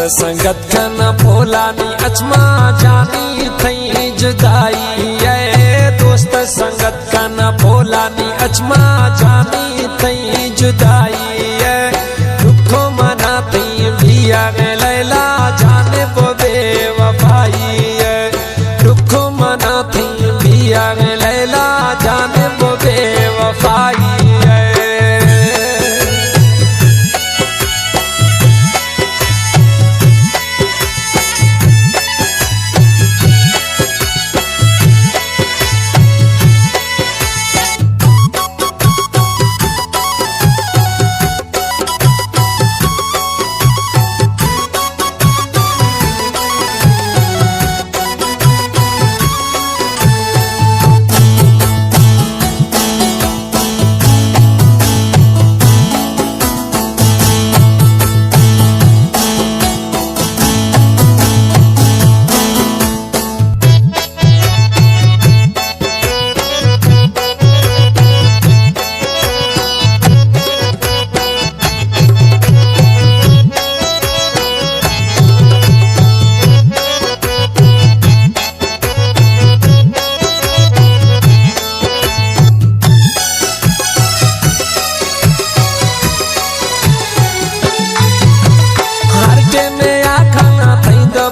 संगत कन भोलानी अचमा जानी थई जुदाई है। दोस्त संगत कन भोलानी अचमा जानी थई जुदाई है। दुखो मना थई बिया लैला जाने वो बेवफाई है। दुखो मना थई बिया लैला जाने वो बेवफाई है।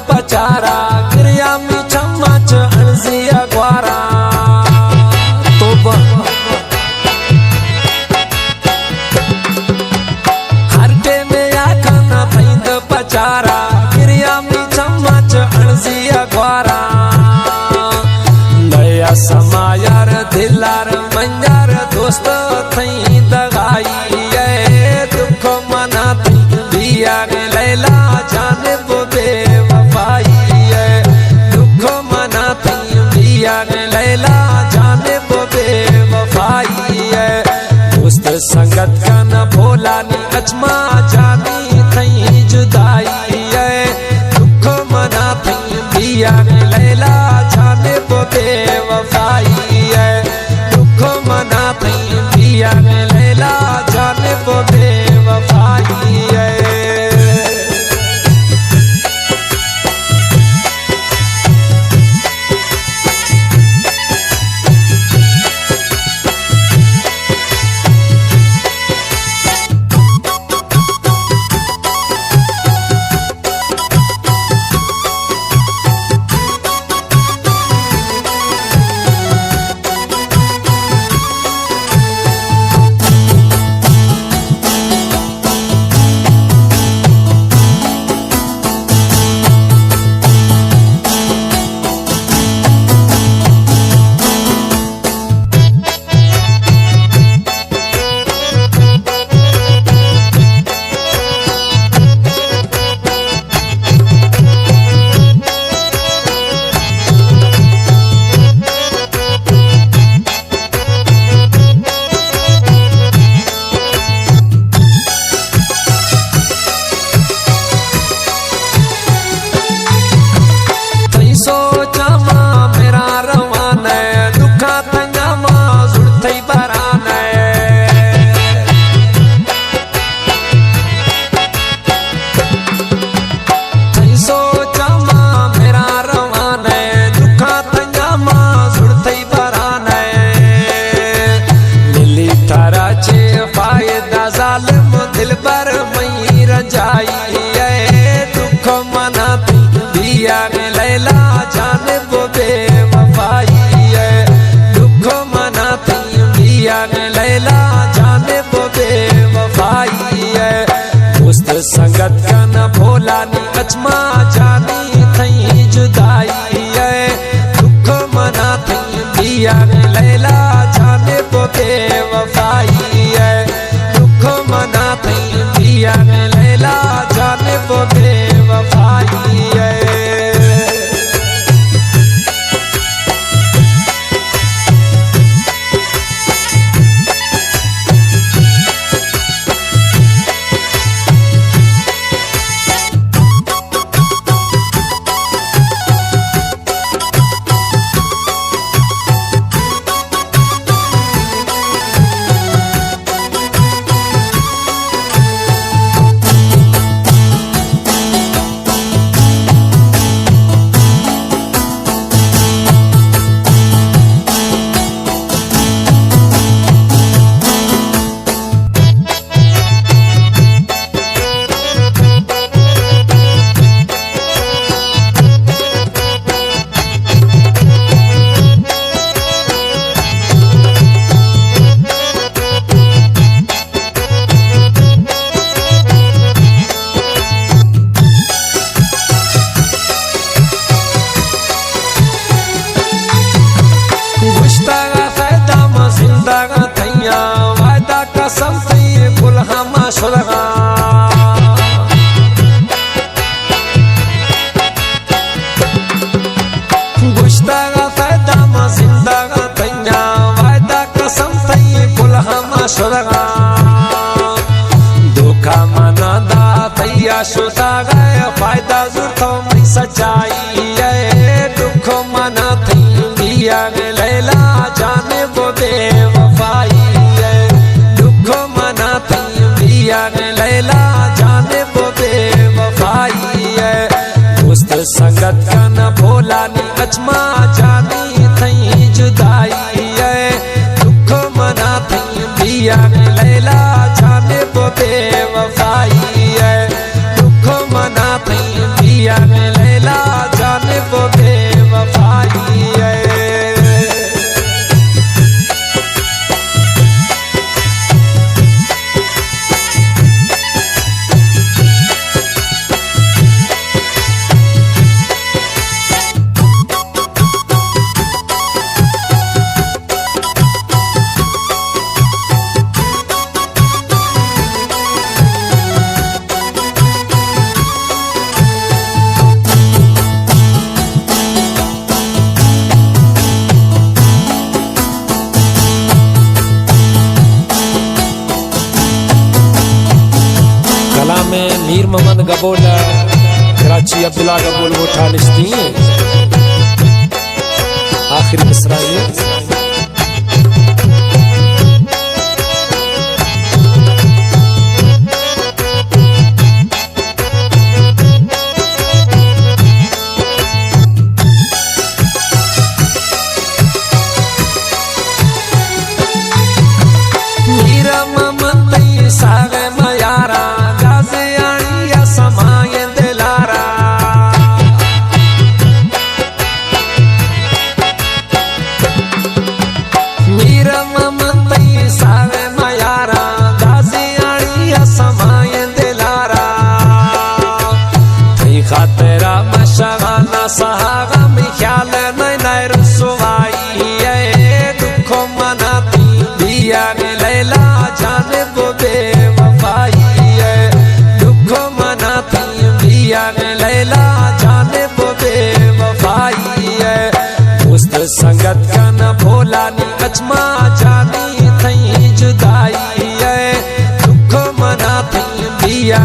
पचारा क्रिया मी चम्मच अर्जिया ग्वारा तो हरटे में आखना पैद पचारा क्रिया मी चम्मच अर्जिया ग्वारा। नया समायार दिलार मंजार दोस्त थई दगाई है। दुख मना थी बिया लैला जाने वो लैला जाने वो बेवफाई है। दोस्त संगत का न भोलानी अचमा जानी थई जुदाई है। दुख मना थई बिया लैला जाने वो बेवफाई है। दुख मना थई बिया लैला जाने वो बेवफाई है। दिल पर मई रजाई है। दुख मना थी बिया लैला जाने वो बेवफाई है। दुख मना थी बिया लैला जाने वो बेवफाई है। दोस्त संगत का न भोलानी अचमा जानी थई जुदाई है। दुख मना थी बिया लैला जाने वो बेवफाई है। दुख मना थई बिया लैला जाने वो बेवफाई है। कसम थी फुल हम सुलगा गुश्ता फायदा मा जिंदा तैया वायदा कसम थी फुल हम सुलगा धोखा मना दा तैया शुदा गए फायदा जुर्तो में सच्चाई है दुख मना थी दिया लैला जाने वो बेवफाई है दुख मना थी दिया लैला जाने वो बेवफाई है दोस्त संगत का न भोला नी अचमा जानी थी जुदाई है दुख मना थी दिया लैला जाने वो बेवफाई है दुख मना थी दिया लैला जाने वो बेवफाई है। में मीर मोहम्मद गबोल कराची अब्दुल्ला गबोल वो ठानिस्ती आखिरी मिसरा ये मीर मोहम्मद सागे मयारा खातेरा मशगाना सहागा में ख्याल नहीं रसवाई है दुख मना थी दिया लैला जाने वो बेवफाई है दुख मना थी दिया लैला जाने वो बेवफाई है दोस्त संगत का न भोला नी अचमा जानी थी जुदाई है दुख मना थी दिया